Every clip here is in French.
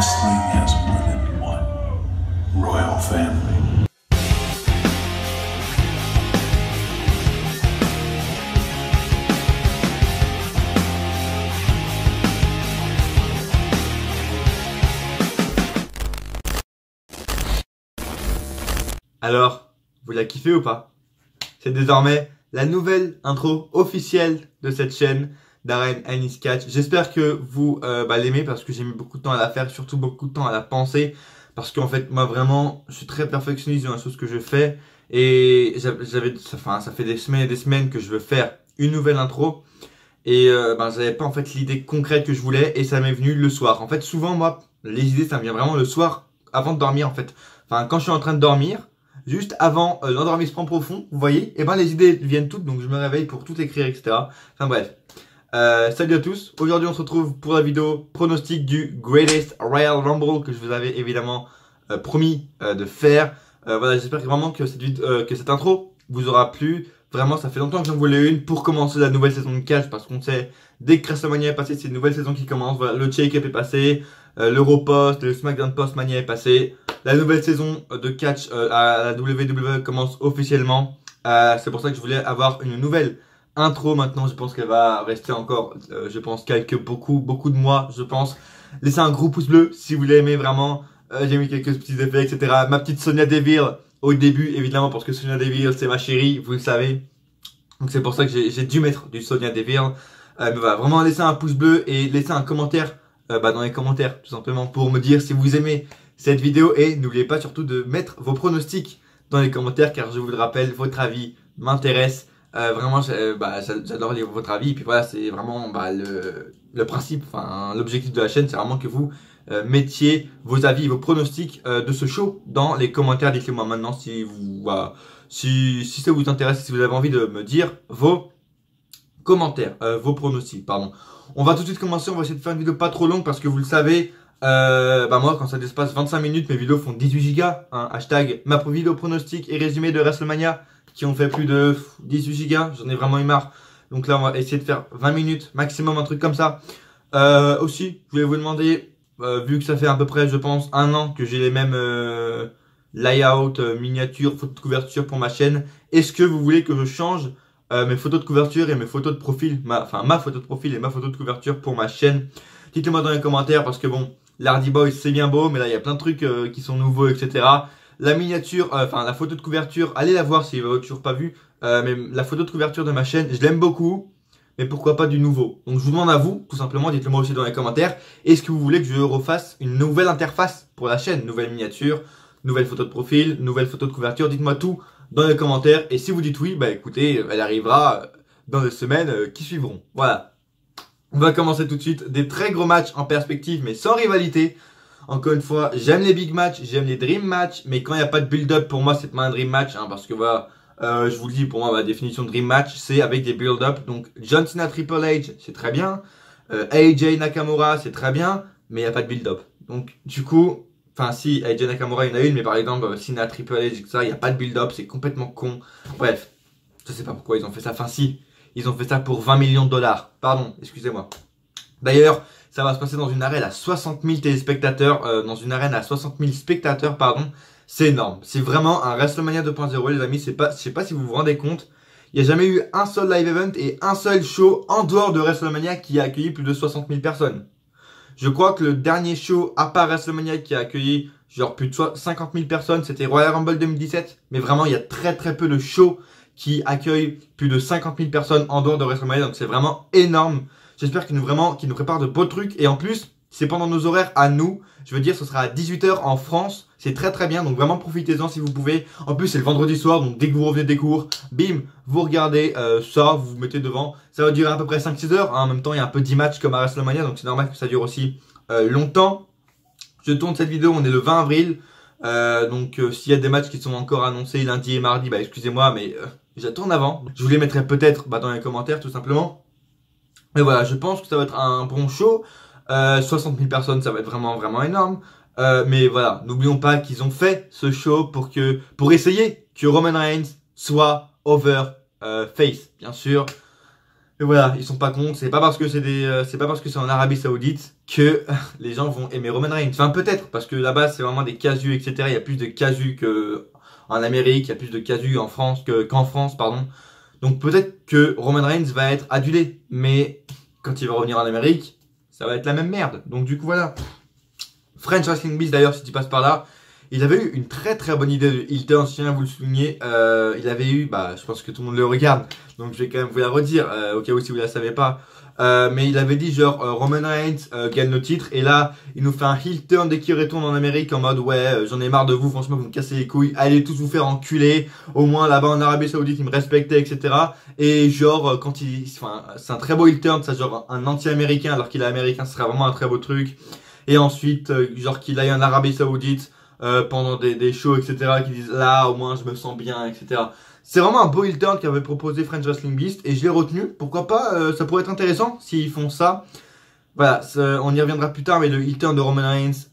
Wrestling has more than one royal family. Alors, vous la kiffez ou pas? C'est désormais la nouvelle intro officielle de cette chaîne Darren and His Catch. J'espère que vous l'aimez parce que j'ai mis beaucoup de temps à la faire, surtout beaucoup de temps à la penser. Parce qu'en fait, moi vraiment, je suis très perfectionniste dans la chose que je fais. Et ça fait des semaines et des semaines que je veux faire une nouvelle intro. Et j'avais pas en fait l'idée concrète que je voulais et ça m'est venu le soir. En fait, souvent moi, les idées ça me vient vraiment le soir avant de dormir en fait. Enfin, quand je suis en train de dormir, juste avant l'endormissement profond, vous voyez, et les idées viennent toutes, donc je me réveille pour tout écrire, etc. Enfin bref. Salut à tous, aujourd'hui on se retrouve pour la vidéo pronostic du Greatest Royal Rumble que je vous avais évidemment promis de faire. Voilà, j'espère vraiment que cette intro vous aura plu. Vraiment, ça fait longtemps que j'en voulais une pour commencer la nouvelle saison de catch parce qu'on sait, dès que WrestleMania est passé, c'est une nouvelle saison qui commence. Voilà, le Shake-Up est passé, l'Europost, le SmackDown Post-Mania est passé. La nouvelle saison de catch à la WWE commence officiellement. C'est pour ça que je voulais avoir une nouvelle intro maintenant. Je pense qu'elle va rester encore, beaucoup de mois, je pense. Laissez un gros pouce bleu si vous l'aimez vraiment. J'ai mis quelques petits effets, etc. Ma petite Sonya Deville au début, évidemment, parce que Sonya Deville, c'est ma chérie, vous le savez. Donc c'est pour ça que j'ai dû mettre du Sonya Deville. Mais voilà, vraiment laissez un pouce bleu et laissez un commentaire dans les commentaires, tout simplement, pour me dire si vous aimez cette vidéo. Et n'oubliez pas surtout de mettre vos pronostics dans les commentaires, car je vous le rappelle, votre avis m'intéresse. Vraiment, j'adore lire votre avis. Et puis voilà, c'est vraiment le principe, enfin l'objectif de la chaîne, c'est vraiment que vous mettiez vos avis, vos pronostics de ce show dans les commentaires. Dites-le moi maintenant si ça vous intéresse, si vous avez envie de me dire vos commentaires, vos pronostics, pardon. On va tout de suite commencer, on va essayer de faire une vidéo pas trop longue parce que vous le savez, moi quand ça dépasse 25 minutes, mes vidéos font 18 gigas, hein, hashtag ma vidéo pronostic et résumé de WrestleMania qui ont fait plus de 18 gigas, j'en ai vraiment eu marre. Donc là on va essayer de faire 20 minutes maximum, un truc comme ça. Aussi, je voulais vous demander, vu que ça fait à peu près je pense un an que j'ai les mêmes layout, miniatures, photos de couverture pour ma chaîne, est-ce que vous voulez que je change mes photos de couverture et mes photos de profil, ma photo de profil et ma photo de couverture pour ma chaîne? Dites-le moi dans les commentaires parce que bon, l'Hardy Boys c'est bien beau, mais là il y a plein de trucs qui sont nouveaux, etc. La miniature, la photo de couverture, allez la voir si vous n'avez toujours pas vu, mais la photo de couverture de ma chaîne, je l'aime beaucoup. Mais pourquoi pas du nouveau? Donc je vous demande à vous, tout simplement, dites-le moi aussi dans les commentaires. Est-ce que vous voulez que je refasse une nouvelle interface pour la chaîne? Nouvelle miniature, nouvelle photo de profil, nouvelle photo de couverture, dites-moi tout dans les commentaires. Et si vous dites oui, bah écoutez, elle arrivera dans les semaines qui suivront. Voilà. On va commencer tout de suite. Des très gros matchs en perspective, mais sans rivalité. Encore une fois, j'aime les big matchs, j'aime les dream matchs, mais quand il n'y a pas de build-up, pour moi c'est pas un dream match, hein, parce que voilà. Je vous le dis, pour moi, ma définition de Dream Match, c'est avec des build-up. Donc, John Cena Triple H, c'est très bien. AJ Nakamura, c'est très bien. Mais il n'y a pas de build-up. Donc, du coup, si, AJ Nakamura, il y en a une. Mais par exemple, Cena Triple H, etc., il n'y a pas de build-up. C'est complètement con. Bref, je sais pas pourquoi ils ont fait ça. Si, ils ont fait ça pour 20 millions de dollars. Pardon, excusez-moi. D'ailleurs, ça va se passer dans une arène à 60 000 téléspectateurs. Dans une arène à 60 000 spectateurs, pardon. C'est énorme. C'est vraiment un WrestleMania 2.0 les amis. Je sais pas si vous vous rendez compte. Il n'y a jamais eu un seul live event et un seul show en dehors de WrestleMania qui a accueilli plus de 60 000 personnes. Je crois que le dernier show à part WrestleMania qui a accueilli genre plus de 50 000 personnes, c'était Royal Rumble 2017. Mais vraiment, il y a très peu de shows qui accueillent plus de 50 000 personnes en dehors de WrestleMania. Donc c'est vraiment énorme. J'espère qu'ils nous préparent de beaux trucs. Et en plus, c'est pendant nos horaires à nous. Je veux dire, ce sera à 18 h en France. C'est très bien. Donc vraiment, profitez-en si vous pouvez. En plus, c'est le vendredi soir. Donc dès que vous revenez des cours, bim, vous regardez ça. Vous vous mettez devant. Ça va durer à peu près 5-6 heures. Hein. En même temps, il y a un peu 10 matchs comme à WrestleMania. Donc c'est normal que ça dure aussi longtemps. Je tourne cette vidéo. On est le 20 avril. S'il y a des matchs qui sont encore annoncés lundi et mardi, bah excusez-moi. Mais je la tourne avant. Je vous les mettrai peut-être dans les commentaires tout simplement. Mais voilà, je pense que ça va être un bon show. 60 000 personnes, ça va être vraiment énorme. Mais voilà, n'oublions pas qu'ils ont fait ce show pour essayer que Roman Reigns soit over face, bien sûr. Et voilà, ils sont pas cons. C'est pas parce que c'est pas parce que c'est en Arabie Saoudite que les gens vont aimer Roman Reigns. Enfin, peut-être, parce que là-bas, c'est vraiment des casus, etc. Il y a plus de casus que en Amérique, il y a plus de casus en France qu'en France, pardon. Donc peut-être que Roman Reigns va être adulé. Mais quand il va revenir en Amérique, ça va être la même merde. Donc du coup, voilà. French Wrestling Beast, d'ailleurs, si tu passes par là, il avait eu une très très bonne idée de heel turn, je tiens à vous le souligner. Il avait eu, je pense que tout le monde le regarde, donc je vais quand même vous la redire, au cas où si vous la savez pas. Mais il avait dit genre Roman Reigns gagne le titre, et là il nous fait un heel turn dès qu'il retourne en Amérique en mode ouais j'en ai marre de vous, franchement vous me cassez les couilles, allez tous vous faire enculer, au moins là-bas en Arabie Saoudite ils me respectaient, etc. Et genre quand c'est un très beau heel turn, ça genre un anti-américain alors qu'il est américain, ce sera vraiment un très beau truc. Et ensuite genre qu'il aille en Arabie Saoudite pendant des shows, etc., qui disent là au moins je me sens bien, etc. C'est vraiment un beau heel turn qu'avait proposé French Wrestling Beast et je l'ai retenu. Pourquoi pas, ça pourrait être intéressant s'ils font ça. Voilà, on y reviendra plus tard, mais le heel turn de Roman Reigns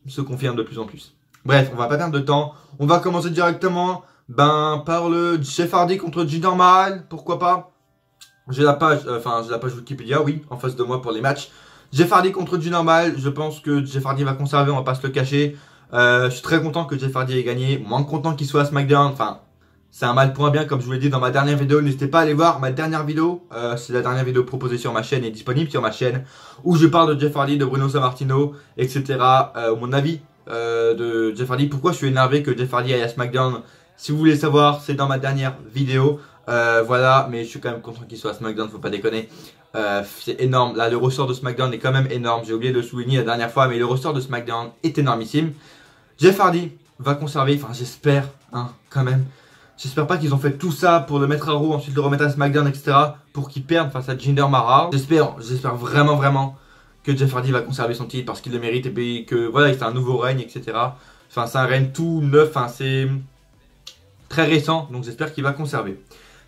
se confirme de plus en plus. Bref, on va pas perdre de temps. On va commencer directement par le Jeff Hardy contre Jinder Mahal. Pourquoi pas. J'ai la page Wikipédia, oui, en face de moi pour les matchs. Jeff Hardy contre Jinder Mahal. Je pense que Jeff Hardy va conserver, on va pas se le cacher. Je suis très content que Jeff Hardy ait gagné, moins content qu'il soit à SmackDown, enfin c'est un mal pour un bien comme je vous l'ai dit dans ma dernière vidéo, n'hésitez pas à aller voir ma dernière vidéo, c'est la dernière vidéo proposée sur ma chaîne et disponible sur ma chaîne, où je parle de Jeff Hardy, de Bruno Sammartino, etc, mon avis de Jeff Hardy, pourquoi je suis énervé que Jeff Hardy aille à SmackDown, si vous voulez savoir c'est dans ma dernière vidéo, voilà, mais je suis quand même content qu'il soit à SmackDown, faut pas déconner. C'est énorme, là le ressort de SmackDown est quand même énorme, j'ai oublié de le souligner la dernière fois, mais le ressort de SmackDown est énormissime. Jeff Hardy va conserver, enfin j'espère, hein, quand même. J'espère pas qu'ils ont fait tout ça pour le mettre à Raw, ensuite le remettre à SmackDown, etc. pour qu'il perde face à Jinder Mahal. J'espère vraiment que Jeff Hardy va conserver son titre parce qu'il le mérite et puis que voilà, c'est un nouveau règne, etc. Enfin c'est un règne tout neuf, enfin c'est très récent, donc j'espère qu'il va conserver.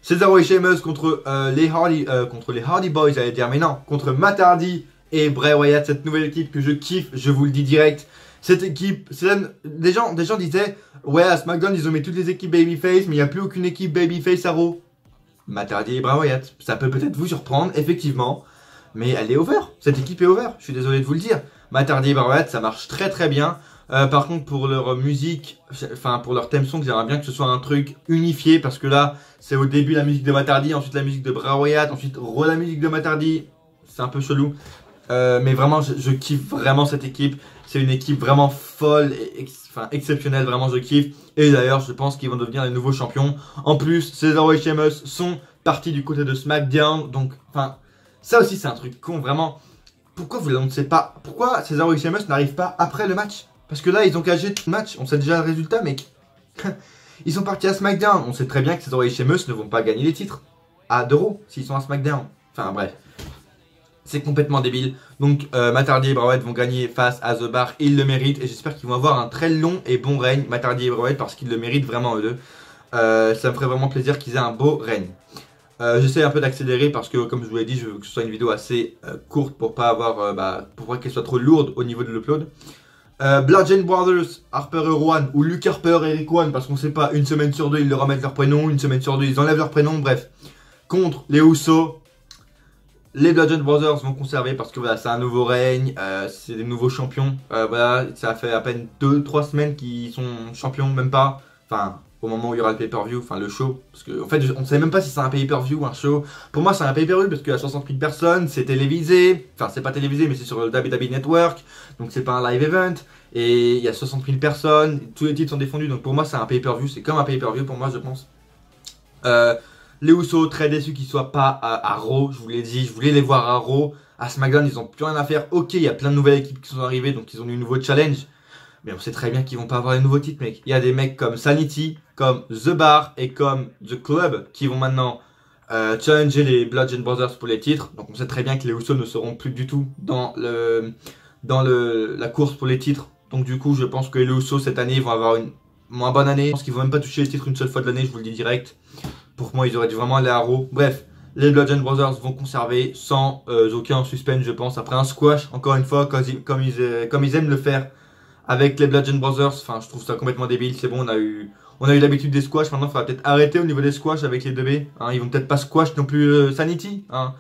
Cesaro et Sheamus contre les Hardy Boys, j'allais dire, mais non, contre Matt Hardy et Bray Wyatt, cette nouvelle équipe que je kiffe, je vous le dis direct. Cette équipe, des gens disaient, ouais, à SmackDown, ils ont mis toutes les équipes Babyface, mais il n'y a plus aucune équipe Babyface à Raw. Matt Hardy et Bray Wyatt. Ça peut peut-être vous surprendre, effectivement, mais elle est over. Cette équipe est over, je suis désolé de vous le dire. Matt Hardy et Bray Wyatt, ça marche très bien. Par contre, pour leur musique, enfin, pour leur theme song, j'aimerais bien que ce soit un truc unifié, parce que là, c'est au début la musique de Matt Hardy, ensuite la musique de Bray Wyatt, ensuite la musique de Matt Hardy. C'est un peu chelou. Mais vraiment, je kiffe vraiment cette équipe. C'est une équipe vraiment folle et exceptionnelle, vraiment je kiffe. Et d'ailleurs, je pense qu'ils vont devenir les nouveaux champions. En plus, Cesaro et Sheamus sont partis du côté de SmackDown. Donc, enfin, ça aussi c'est un truc con, vraiment. Pourquoi vous l'annoncez pas? Pourquoi Cesaro et Sheamus n'arrivent pas après le match? Parce que là, ils ont gagé tout le match. On sait déjà le résultat, mec. Ils sont partis à SmackDown. On sait très bien que Cesaro et Sheamus ne vont pas gagner les titres à Raw s'ils sont à SmackDown. Enfin, bref. C'est complètement débile. Donc Matt Hardy et Bray Wyatt vont gagner face à The Bar. Ils le méritent. Et j'espère qu'ils vont avoir un très long et bon règne. Matt Hardy et Bray Wyatt parce qu'ils le méritent vraiment eux deux. Ça me ferait vraiment plaisir qu'ils aient un beau règne. J'essaie un peu d'accélérer parce que comme je vous l'ai dit, je veux que ce soit une vidéo assez courte pour pas avoir, pour pas qu'elle soit trop lourde au niveau de l'upload. Bludgeon Brothers, Harper et Rowan, ou Luke Harper et Rick One, parce qu'on sait pas, une semaine sur deux ils leur remettent leur prénom, une semaine sur deux ils enlèvent leur prénom, bref. Contre les Usos. Les Bludgeon Brothers vont conserver parce que voilà, c'est un nouveau règne, c'est des nouveaux champions. Voilà, ça fait à peine 2-3 semaines qu'ils sont champions, même pas. Enfin, au moment où il y aura le pay-per-view, enfin le show. Parce que en fait, on ne sait même pas si c'est un pay-per-view ou un show. Pour moi, c'est un pay-per-view parce qu'il y a 60 000 personnes, c'est télévisé. Enfin, c'est pas télévisé, mais c'est sur le WWE Network. Donc, c'est pas un live event. Et il y a 60 000 personnes, tous les titres sont défendus. Donc, pour moi, c'est un pay-per-view. C'est comme un pay-per-view pour moi, je pense. Les Usos, très déçus qu'ils soient pas à Raw, je vous l'ai dit, je voulais les voir à Raw. À SmackDown, ils ont plus rien à faire. Ok, il y a plein de nouvelles équipes qui sont arrivées, donc ils ont eu un nouveau challenge. Mais on sait très bien qu'ils vont pas avoir les nouveaux titres, mec. Il y a des mecs comme Sanity, comme The Bar et comme The Club qui vont maintenant challenger les Bludgeon Brothers pour les titres. Donc on sait très bien que les Usos ne seront plus du tout dans la course pour les titres. Donc du coup, je pense que les Usos cette année vont avoir une moins bonne année. Je pense qu'ils vont même pas toucher les titres une seule fois de l'année, je vous le dis direct. Pour moi, ils auraient dû vraiment aller à Raw. Bref, les Bludgeon Brothers vont conserver sans aucun suspense, je pense. Après un squash, encore une fois, comme ils aiment le faire avec les Bludgeon Brothers. Enfin, je trouve ça complètement débile. C'est bon, on a eu l'habitude des squash. Maintenant, il faudra peut-être arrêter au niveau des squash avec les 2B. Hein, ils vont peut-être pas squash non plus Sanity. Hein.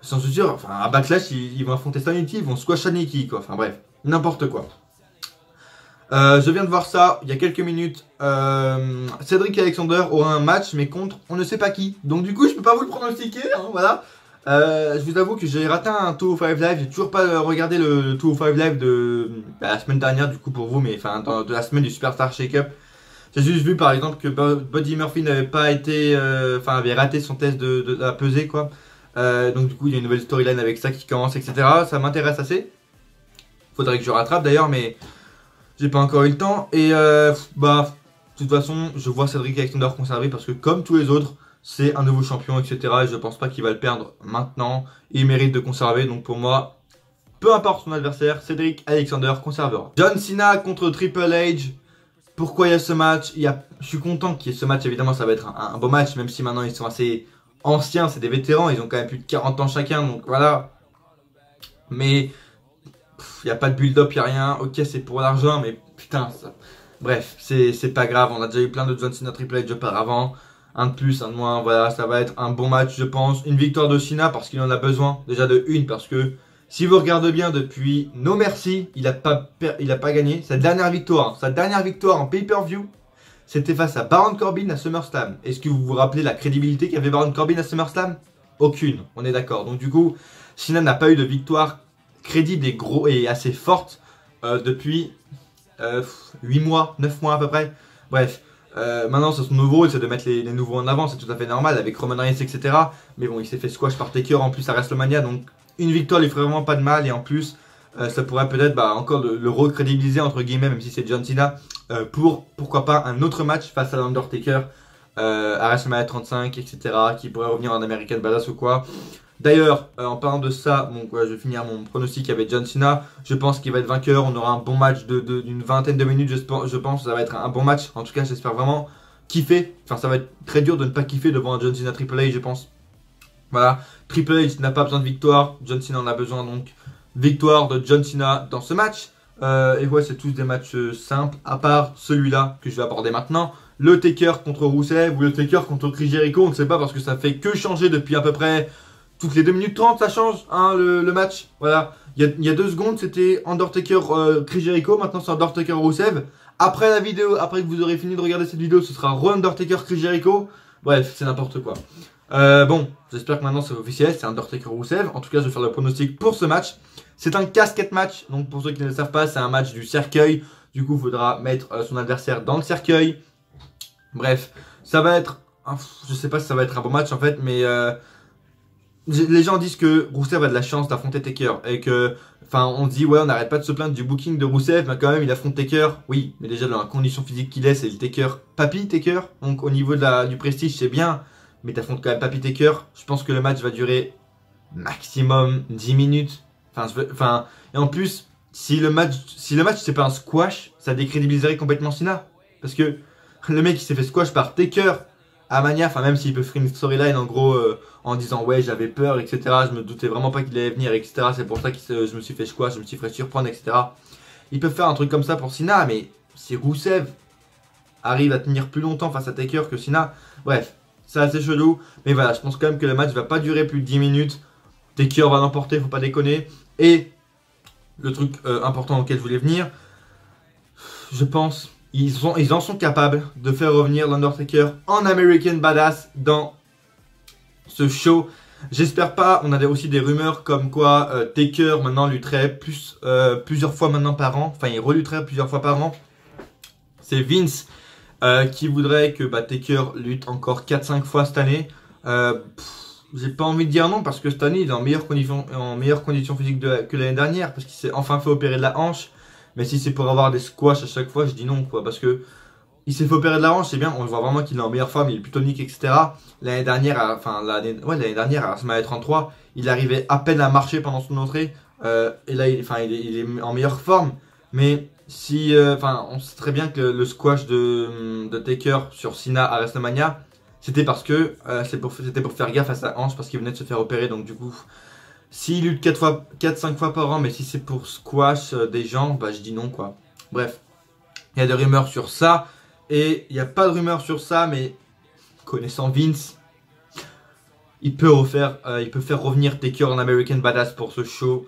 Sans se dire, enfin, à Backlash, ils vont affronter Sanity, ils vont squash Sanity, quoi. Enfin, bref, n'importe quoi. Je viens de voir ça il y a quelques minutes. Cédric Alexander aura un match, mais contre on ne sait pas qui. Donc, du coup, je peux pas vous le pronostiquer. Hein, voilà. Je vous avoue que j'ai raté un 205 Live. J'ai toujours pas regardé le 205 Live de la semaine dernière, du coup, pour vous, mais enfin, de la semaine du Superstar Shake-Up. J'ai juste vu par exemple que Buddy Murphy n'avait pas été, avait raté son test de la pesée, quoi. Donc du coup il y a une nouvelle storyline avec ça qui commence, etc. Ça m'intéresse assez. Faudrait que je rattrape d'ailleurs, mais j'ai pas encore eu le temps. Et de toute façon je vois Cédric Alexander conservé parce que comme tous les autres c'est un nouveau champion, etc. Et je pense pas qu'il va le perdre maintenant. Il mérite de conserver, donc pour moi, peu importe son adversaire, Cédric Alexander conservera. John Cena contre Triple H. Pourquoi il y a ce match? Je suis content qu'il y ait ce match, évidemment ça va être un beau match, même si maintenant ils sont assez anciens, c'est des vétérans, ils ont quand même plus de 40 ans chacun, donc voilà. Mais il n'y a pas de build-up, il n'y a rien, ok c'est pour l'argent, mais putain, ça... Bref, c'est pas grave, on a déjà eu plein de John Cena Triple H auparavant, un de plus, un de moins, voilà, ça va être un bon match je pense. Une victoire de Cena parce qu'il en a besoin, déjà de une, parce que si vous regardez bien depuis No Mercy, il a pas gagné. Sa dernière victoire en pay-per-view, c'était face à Baron Corbin à SummerSlam. Est-ce que vous vous rappelez la crédibilité qu'avait Baron Corbin à SummerSlam? Aucune, on est d'accord. Donc du coup, Cena n'a pas eu de victoire crédible et assez forte depuis 8 mois, 9 mois à peu près. Bref, maintenant c'est son nouveau, c'est de mettre les nouveaux en avant, c'est tout à fait normal avec Roman Reigns, etc. Mais bon, il s'est fait squash par Taker en plus à WrestleMania, donc une victoire lui ferait vraiment pas de mal, et en plus ça pourrait peut-être encore le recrédibiliser entre guillemets, même si c'est John Cena, pourquoi pas un autre match face à l'Undertaker à WrestleMania 35, etc. qui pourrait revenir en American Badass ou quoi. D'ailleurs, en parlant de ça, donc, je vais finir mon pronostic avec John Cena. Je pense qu'il va être vainqueur, on aura un bon match d'une vingtaine de minutes, je pense que ça va être un bon match. En tout cas, j'espère vraiment kiffer. Enfin, ça va être très dur de ne pas kiffer devant un John Cena Triple H, je pense. Voilà, Triple H n'a pas besoin de victoire, John Cena en a besoin, donc victoire de John Cena dans ce match. Et ouais, c'est tous des matchs simples, à part celui-là que je vais aborder maintenant. Le Taker contre Rusev ou le Taker contre Chris Jericho, on ne sait pas parce que ça fait que changer depuis à peu près toutes les 2 minutes 30, ça change hein, le match. Voilà, il y a 2 secondes c'était Undertaker Chris Jericho, maintenant c'est Undertaker Rusev. Après la vidéo, après que vous aurez fini de regarder cette vidéo, ce sera Undertaker Chris Jericho. Bref, c'est n'importe quoi. Bon, j'espère que maintenant c'est officiel, c'est Undertaker Rusev. En tout cas, je vais faire le pronostic pour ce match. C'est un casquette match, donc pour ceux qui ne le savent pas, c'est un match du cercueil. Du coup, il faudra mettre son adversaire dans le cercueil. Bref, ça va être... Je sais pas si ça va être un bon match en fait, mais... les gens disent que Rusev a de la chance d'affronter Taker. Et que... Enfin, on dit, ouais, on n'arrête pas de se plaindre du booking de Rusev, mais quand même, il affronte Taker. Oui, mais déjà, dans la condition physique qu'il est, c'est le Taker Papy Taker. Donc, au niveau du prestige, c'est bien. Mais t'affrontes quand même Papy Taker. Je pense que le match va durer maximum 10 minutes. Et en plus, si le match c'est pas un squash, ça décrédibiliserait complètement Cena. Parce que le mec il s'est fait squash par Taker à Mania, enfin même s'il peut faire une storyline en gros en disant ouais j'avais peur, etc. Je me doutais vraiment pas qu'il allait venir, etc. C'est pour ça que je me suis fait squash, je me suis fait surprendre, etc. Ils peuvent faire un truc comme ça pour Cena, mais si Rusev arrive à tenir plus longtemps face à Taker que Cena, bref, c'est assez chelou. Mais voilà, je pense quand même que le match va pas durer plus de 10 minutes. Taker va l'emporter, faut pas déconner. Et le truc important auquel je voulais venir, je pense, ils en sont capables de faire revenir l'Undertaker en American Badass dans ce show. J'espère pas, on avait aussi des rumeurs comme quoi Taker maintenant lutterait plusieurs fois maintenant par an. Enfin, il relutterait plusieurs fois par an. C'est Vince qui voudrait que Taker lutte encore 4-5 fois cette année. J'ai pas envie de dire non parce que cette année il est en meilleure condition physique que l'année dernière parce qu'il s'est enfin fait opérer de la hanche. Mais si c'est pour avoir des squash à chaque fois, je dis non quoi, parce que il s'est fait opérer de la hanche, c'est bien, on voit vraiment qu'il est en meilleure forme, il est plutôt tonique, etc. L'année dernière, l'année dernière à WrestleMania 33, il arrivait à peine à marcher pendant son entrée, et là il est en meilleure forme. Mais si, on sait très bien que le squash de Taker sur Cena à WrestleMania, c'était parce que c'était pour faire gaffe à sa hanche parce qu'il venait de se faire opérer, donc du coup, s'il lutte 4-5 fois par an, mais si c'est pour squash des gens, je dis non quoi. Bref, il y a des rumeurs sur ça. Et il n'y a pas de rumeurs sur ça, mais connaissant Vince, il peut faire revenir Taker en American Badass pour ce show.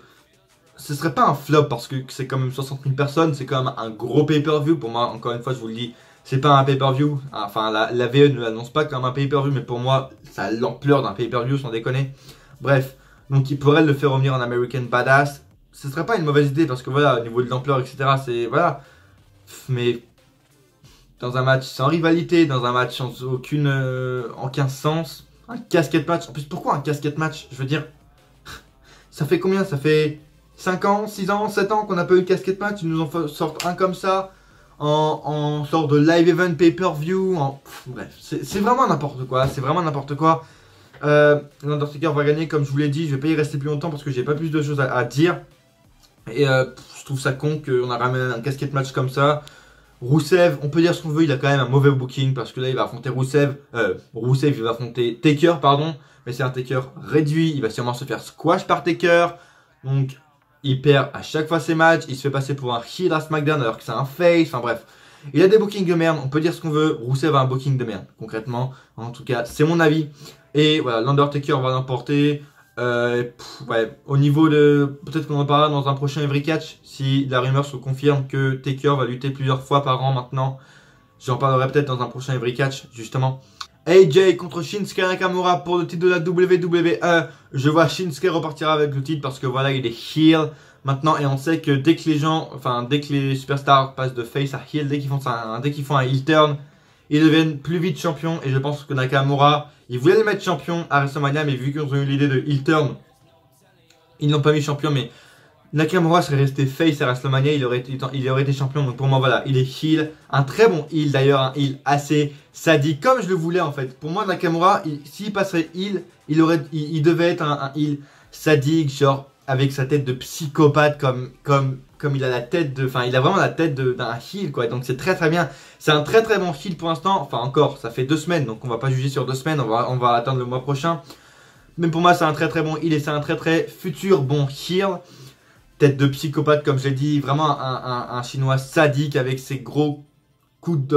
Ce serait pas un flop parce que c'est quand même 60 000 personnes, c'est quand même un gros pay-per-view. Pour moi, encore une fois, je vous le dis, c'est pas un pay-per-view. Enfin, la VE ne l'annonce pas comme un pay-per-view, mais pour moi, ça a l'ampleur d'un pay-per-view, sans déconner. Bref, donc il pourrait le faire revenir en American Badass. Ce serait pas une mauvaise idée parce que voilà, au niveau de l'ampleur, etc., c'est voilà. Mais dans un match sans rivalité, dans un match sans aucun sens, un casquette match. En plus, pourquoi un casquette match? Je veux dire, ça fait combien? Ça fait 5 ans, 6 ans, 7 ans qu'on n'a pas eu de casquette match. Ils nous en sortent un comme ça, en sorte de live event pay-per-view. Bref, c'est vraiment n'importe quoi. C'est vraiment n'importe quoi. L'Undertaker va gagner, comme je vous l'ai dit. Je vais pas y rester plus longtemps parce que j'ai pas plus de choses à dire. Et je trouve ça con qu'on a ramené un casquette match comme ça. Rousseff, on peut dire ce qu'on veut, il a quand même un mauvais booking parce que là il va affronter Rousseff il va affronter Taker, pardon, mais c'est un Taker réduit, il va sûrement se faire squash par Taker, donc il perd à chaque fois ses matchs, il se fait passer pour un heel à SmackDown alors que c'est un face, enfin bref. Il a des bookings de merde, on peut dire ce qu'on veut, Rousseff a un booking de merde, concrètement, en tout cas c'est mon avis. Et voilà, l'Undertaker va l'emporter. Ouais, au niveau de... Peut-être qu'on en parlera dans un prochain Every Catch si la rumeur se confirme que Taker va lutter plusieurs fois par an maintenant. J'en parlerai peut-être dans un prochain Every Catch, justement. AJ contre Shinsuke Nakamura pour le titre de la WWE. Je vois Shinsuke repartir avec le titre parce que voilà, il est heel maintenant. Et on sait que dès que les gens... Enfin, dès que les superstars passent de face à heel, dès qu'ils font un heel turn, ils deviennent plus vite champions. Et je pense que Nakamura... Ils voulaient le mettre champion à WrestleMania, mais vu qu'ils ont eu l'idée de heel turn, ils n'ont pas mis champion. Mais Nakamura serait resté face à WrestleMania, il aurait été champion. Donc pour moi, voilà, il est heel. Un très bon heel d'ailleurs, un heel assez sadique, comme je le voulais en fait. Pour moi, Nakamura, s'il passerait heel, il devait être un heel sadique, genre avec sa tête de psychopathe, comme il a la tête de... Enfin, il a vraiment la tête d'un heel, quoi. Donc c'est très très bien. C'est un très très bon heel pour l'instant. Enfin encore, ça fait 2 semaines, donc on va pas juger sur 2 semaines. On va attendre le mois prochain. Mais pour moi, c'est un très très bon heel et c'est un très très futur bon heel. Tête de psychopathe, comme je l'ai dit. Vraiment un chinois sadique avec ses gros coups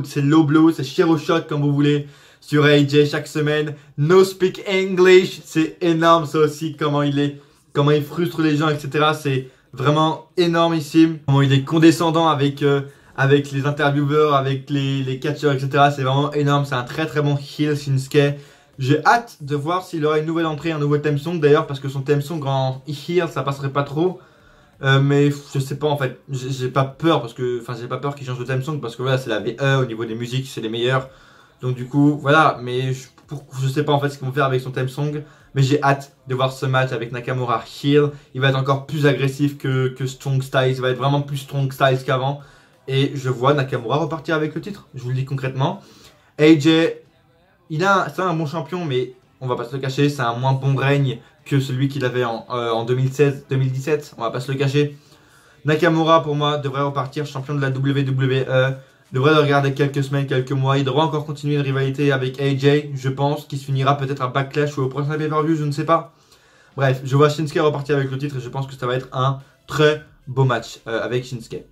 ses low blows, ses shiro shots, comme vous voulez. Sur AJ chaque semaine. No speak English. C'est énorme ça aussi, comment il frustre les gens, etc. C'est vraiment énormissime. Comment il est condescendant avec les intervieweurs, avec les catcheurs, etc. C'est vraiment énorme. C'est un très très bon heel, Shinsuke. J'ai hâte de voir s'il aura une nouvelle entrée, un nouveau theme song d'ailleurs, parce que son theme song en heel, ça passerait pas trop. Mais je sais pas en fait, j'ai pas peur parce que, enfin j'ai pas peur qu'il change de theme song parce que voilà, c'est la VE, au niveau des musiques, c'est les meilleurs. Donc du coup, voilà, mais je sais pas en fait ce qu'ils vont faire avec son theme song. Mais j'ai hâte de voir ce match avec Nakamura heel. Il va être encore plus agressif que Strong Styles. Il va être vraiment plus Strong Styles qu'avant. Et je vois Nakamura repartir avec le titre. Je vous le dis concrètement. AJ, c'est un bon champion, mais on va pas se le cacher. C'est un moins bon règne que celui qu'il avait en 2016-2017. On va pas se le cacher. Nakamura, pour moi, devrait repartir champion de la WWE. Devrait le regarder quelques semaines, quelques mois. Il devrait encore continuer une rivalité avec AJ, je pense, qui se finira peut-être à Backlash ou au prochain pay-per-view, je ne sais pas. Bref, je vois Shinsuke repartir avec le titre et je pense que ça va être un très beau match avec Shinsuke.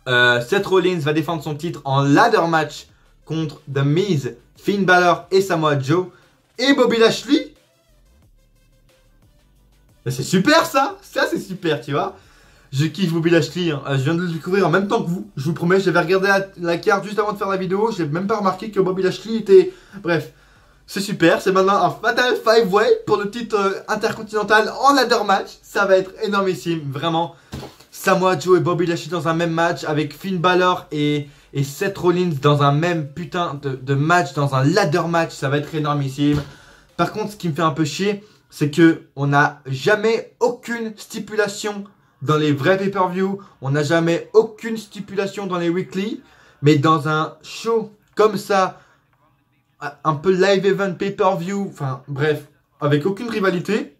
Seth Rollins va défendre son titre en ladder match contre The Miz, Finn Balor et Samoa Joe et Bobby Lashley. C'est super ça c'est super, tu vois. Je kiffe Bobby Lashley, hein. Je viens de le découvrir en même temps que vous. Je vous promets, j'avais regardé la carte juste avant de faire la vidéo. J'ai même pas remarqué que Bobby Lashley était... Bref, c'est super. C'est maintenant un Fatal 5-Way pour le titre intercontinental en ladder match. Ça va être énormissime, vraiment. Samoa Joe et Bobby Lashley dans un même match avec Finn Balor et Seth Rollins dans un même putain de match, dans un ladder match. Ça va être énormissime. Par contre, ce qui me fait un peu chier, c'est que on n'a jamais aucune stipulation dans les vrais pay-per-view, on n'a jamais aucune stipulation dans les weekly, mais dans un show comme ça, un peu live event pay-per-view, enfin bref, avec aucune rivalité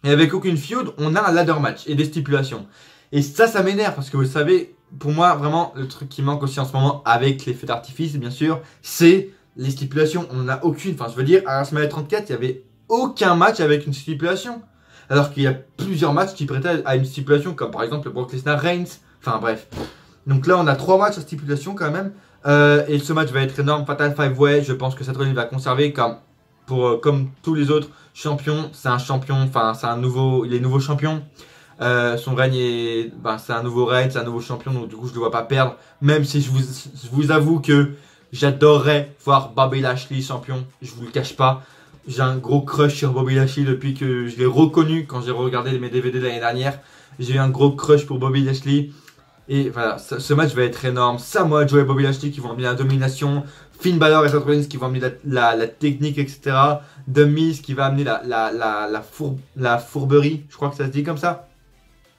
et avec aucune feud, on a un ladder match et des stipulations. Et ça m'énerve parce que vous le savez, pour moi vraiment le truc qui manque aussi en ce moment avec les feux d'artifice bien sûr, c'est les stipulations. On n'en a aucune, enfin je veux dire, à WrestleMania 34, il n'y avait aucun match avec une stipulation. Alors qu'il y a plusieurs matchs qui prêtaient à une stipulation, comme par exemple le Brock Lesnar Reigns. Enfin bref. Donc là, on a 3 matchs à stipulation quand même. Et ce match va être énorme. Fatal 5 Way, je pense que Seth Rollins va conserver comme tous les autres champions. C'est un champion, enfin il est nouveau champion. Son règne est, c'est un nouveau règne, c'est un nouveau champion, donc du coup je ne le vois pas perdre. Même si je vous avoue que j'adorerais voir Bobby Lashley champion, je vous le cache pas. J'ai un gros crush sur Bobby Lashley depuis que je l'ai reconnu quand j'ai regardé mes DVD de l'année dernière. J'ai eu un gros crush pour Bobby Lashley. Et voilà, ce match va être énorme. Samoa Joe et Bobby Lashley qui vont amener la domination. Finn Balor et Seth Rollins qui vont amener la technique, etc. The Miz qui va amener la fourberie. Je crois que ça se dit comme ça.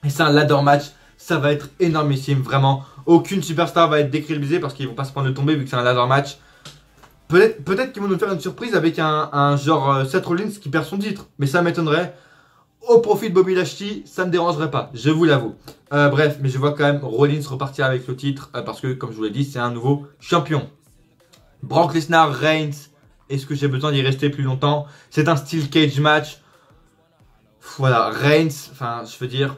Et c'est un ladder match. Ça va être énormissime, vraiment. Aucune superstar va être décrédibilisée parce qu'ils vont pas se prendre de tomber vu que c'est un ladder match. Peut-être qu'ils vont nous faire une surprise avec un genre Seth Rollins qui perd son titre. Mais ça m'étonnerait. Au profit de Bobby Lashley, ça me dérangerait pas, je vous l'avoue. Bref, mais je vois quand même Rollins repartir avec le titre parce que, comme je vous l'ai dit, c'est un nouveau champion. Brock Lesnar, Reigns, est-ce que j'ai besoin d'y rester plus longtemps? C'est un steel cage match. Voilà, Reigns, enfin, je veux dire,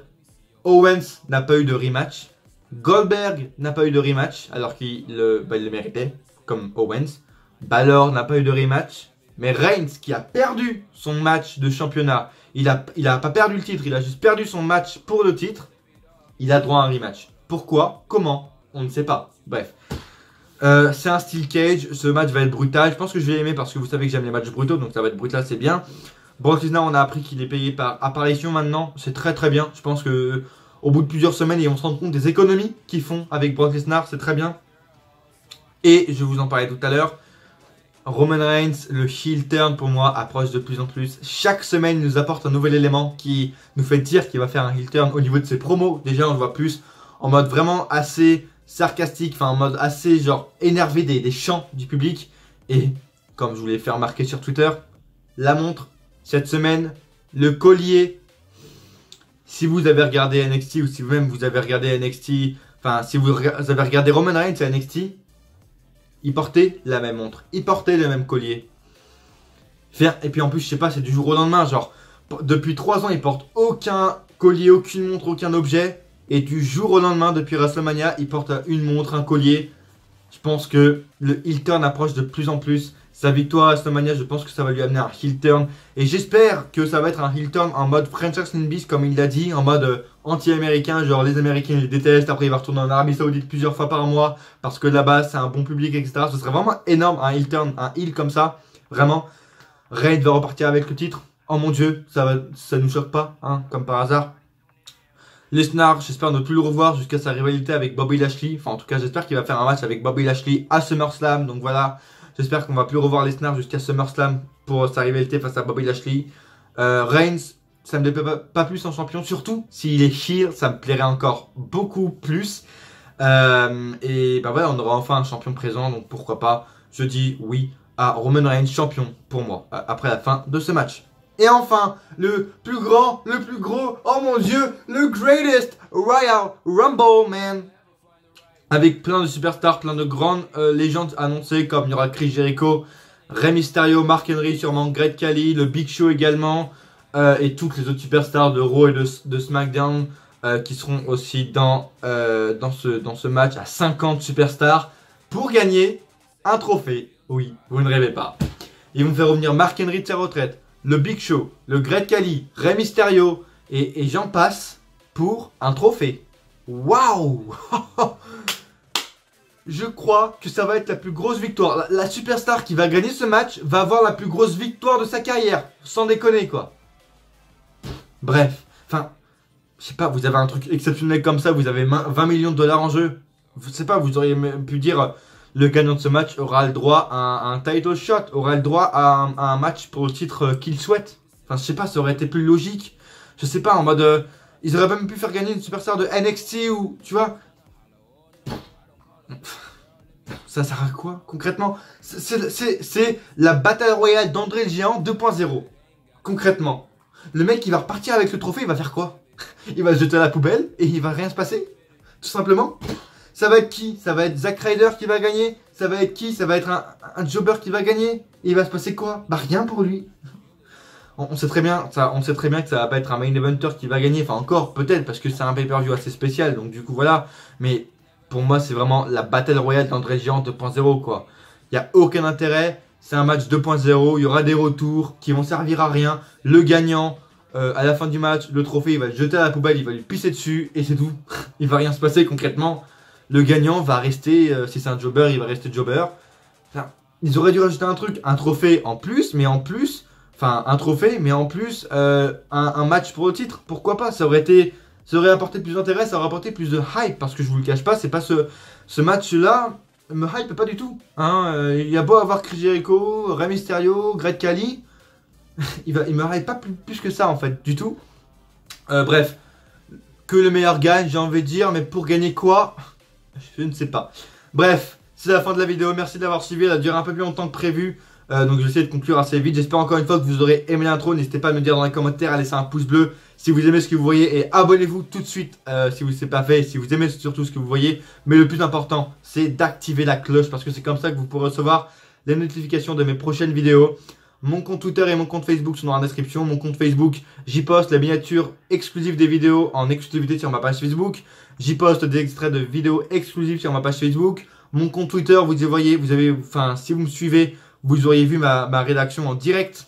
Owens n'a pas eu de rematch. Goldberg n'a pas eu de rematch, alors qu'il le méritait, comme Owens. Balor n'a pas eu de rematch. Mais Reigns, qui a perdu son match de championnat, il a pas perdu le titre, il a juste perdu son match pour le titre, il a droit à un rematch. Pourquoi? Comment? On ne sait pas. Bref. C'est un steel cage, ce match va être brutal. Je pense que je vais aimer parce que vous savez que j'aime les matchs brutaux, donc ça va être brutal, c'est bien. Brock Lesnar, on a appris qu'il est payé par apparition maintenant, c'est très très bien. Je pense que au bout de plusieurs semaines, ils vont se rendre compte des économies qu'ils font avec Brock Lesnar, c'est très bien. Et je vous en parlais tout à l'heure. Roman Reigns, le heel turn pour moi approche de plus en plus. Chaque semaine, il nous apporte un nouvel élément qui nous fait dire qu'il va faire un heel turn au niveau de ses promos. Déjà, on le voit plus en mode vraiment assez sarcastique, enfin en mode assez genre énervé des chants du public. Et comme je vous l'ai fait remarquer sur Twitter, la montre, cette semaine, le collier. Si vous avez regardé NXT ou si vous-même vous avez regardé NXT, enfin si vous avez regardé Roman Reigns à NXT, il portait la même montre, il portait le même collier. Et puis en plus, je sais pas, c'est du jour au lendemain. Genre, depuis 3 ans, il porte aucun collier, aucune montre, aucun objet. Et du jour au lendemain, depuis WrestleMania, il porte une montre, un collier. Je pense que le heel turn approche de plus en plus. Sa victoire à WrestleMania, je pense que ça va lui amener un heel turn. Et j'espère que ça va être un heel turn en mode French Wrestling Beast, comme il l'a dit, en mode anti-américain, genre les Américains ils le détestent, après il va retourner en Arabie Saoudite plusieurs fois par mois, parce que là-bas c'est un bon public, etc. Ce serait vraiment énorme, un heel turn, un heel comme ça, vraiment. Reigns va repartir avec le titre, oh mon dieu, ça nous choque pas, hein, comme par hasard. Lesnar, j'espère ne plus le revoir jusqu'à sa rivalité avec Bobby Lashley, enfin en tout cas j'espère qu'il va faire un match avec Bobby Lashley à SummerSlam, donc voilà. J'espère qu'on va plus revoir Lesnar jusqu'à SummerSlam pour sa rivalité face à Bobby Lashley. Reigns, ça me déplaît pas plus en champion, surtout s'il est heel, ça me plairait encore beaucoup plus. Et bah voilà, on aura enfin un champion présent, donc pourquoi pas. Je dis oui à Roman Reigns champion pour moi après la fin de ce match. Et enfin, le plus grand, le plus gros, oh mon dieu, le greatest Royal Rumble, man. Avec plein de superstars, plein de grandes légendes annoncées, comme il y aura Chris Jericho, Rey Mysterio, Mark Henry, sûrement Great Khali, le Big Show également, et toutes les autres superstars de Raw et de SmackDown qui seront aussi dans ce match à 50 superstars pour gagner un trophée. Oui, vous ne rêvez pas. Ils vont faire revenir Mark Henry de sa retraite, le Big Show, le Great Khali, Rey Mysterio, et j'en passe pour un trophée. Waouh! Je crois que ça va être la plus grosse victoire. La superstar qui va gagner ce match va avoir la plus grosse victoire de sa carrière. Sans déconner, quoi. Bref. Enfin, je sais pas, vous avez un truc exceptionnel comme ça, vous avez 20 millions de dollars en jeu. Je sais pas, vous auriez pu dire le gagnant de ce match aura le droit à un title shot, aura le droit à un match pour le titre qu'il souhaite. Enfin, je sais pas, ça aurait été plus logique. Je sais pas, en mode... ils auraient même pu faire gagner une superstar de NXT ou... Tu vois. Ça sert à quoi concrètement? C'est la bataille royale d'André le Géant 2.0. Concrètement. Le mec qui va repartir avec le trophée, il va faire quoi? Il va se jeter à la poubelle et il va rien se passer? Tout simplement. Ça va être qui? Ça va être Zack Ryder qui va gagner? Ça va être qui? Ça va être un jobber qui va gagner? Et il va se passer quoi? Bah rien pour lui. on sait très bien, on sait très bien que ça va pas être un main eventer qui va gagner. Enfin encore peut-être parce que c'est un pay-per-view assez spécial. Donc du coup voilà. Mais pour moi c'est vraiment la Battle Royale d'André Gigant 2.0 quoi. Il y a aucun intérêt. C'est un match 2.0. Il y aura des retours qui vont servir à rien. Le gagnant à la fin du match, le trophée il va le jeter à la poubelle, il va lui pisser dessus et c'est tout. Il va rien se passer concrètement. Le gagnant va rester, si c'est un jobber, il va rester jobber. Enfin, ils auraient dû rajouter un truc, un trophée en plus, mais en plus, enfin un trophée, mais en plus un match pour le titre. Pourquoi pas? Ça aurait apporté plus d'intérêt, ça aurait apporté plus de hype, parce que je vous le cache pas, c'est pas ce match-là me hype pas du tout. Hein, il y a beau avoir Chris Jericho, Rey Mysterio, Great Khali, il me hype pas plus que ça en fait, du tout. Bref, que le meilleur gagne, j'ai envie de dire, mais pour gagner quoi? Je ne sais pas. Bref, c'est la fin de la vidéo. Merci d'avoir suivi. Elle a duré un peu plus longtemps que prévu. Donc je vais essayer de conclure assez vite. J'espère encore une fois que vous aurez aimé l'intro. N'hésitez pas à me dire dans les commentaires, à laisser un pouce bleu si vous aimez ce que vous voyez. Et abonnez-vous tout de suite si vous ne l'avez pas fait. Si vous aimez surtout ce que vous voyez. Mais le plus important, c'est d'activer la cloche. Parce que c'est comme ça que vous pourrez recevoir les notifications de mes prochaines vidéos. Mon compte Twitter et mon compte Facebook sont dans la description. Mon compte Facebook, j'y poste la miniature exclusive des vidéos en exclusivité sur ma page Facebook. J'y poste des extraits de vidéos exclusives sur ma page Facebook. Mon compte Twitter, vous avez, si vous me suivez, vous auriez vu ma rédaction en direct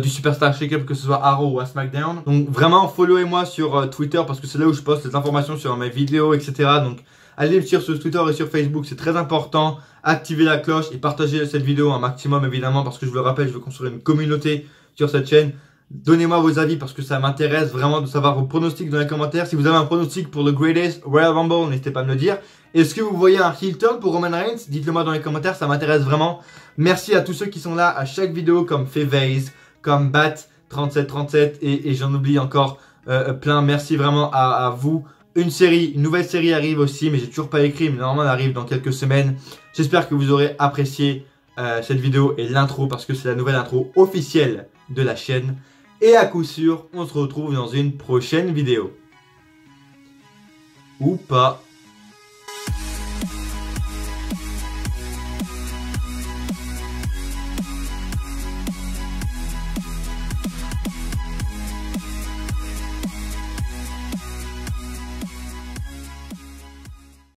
du Superstar Shake-Up, que ce soit Arrow ou à SmackDown. Donc vraiment, followez-moi sur Twitter parce que c'est là où je poste les informations sur mes vidéos, etc. Donc allez me suivre sur Twitter et sur Facebook, c'est très important. Activez la cloche et partagez cette vidéo un maximum évidemment parce que je vous le rappelle, je veux construire une communauté sur cette chaîne. Donnez-moi vos avis parce que ça m'intéresse vraiment de savoir vos pronostics dans les commentaires. Si vous avez un pronostic pour le Greatest Royal Rumble, n'hésitez pas à me le dire. Est-ce que vous voyez un heel turn pour Roman Reigns? Dites-le moi dans les commentaires, ça m'intéresse vraiment. Merci à tous ceux qui sont là à chaque vidéo comme Fevase, comme Bat3737 et j'en oublie encore plein. Merci vraiment à vous. Une nouvelle série arrive aussi, mais j'ai toujours pas écrit, mais normalement elle arrive dans quelques semaines. J'espère que vous aurez apprécié cette vidéo et l'intro parce que c'est la nouvelle intro officielle de la chaîne. Et à coup sûr, on se retrouve dans une prochaine vidéo. Ou pas.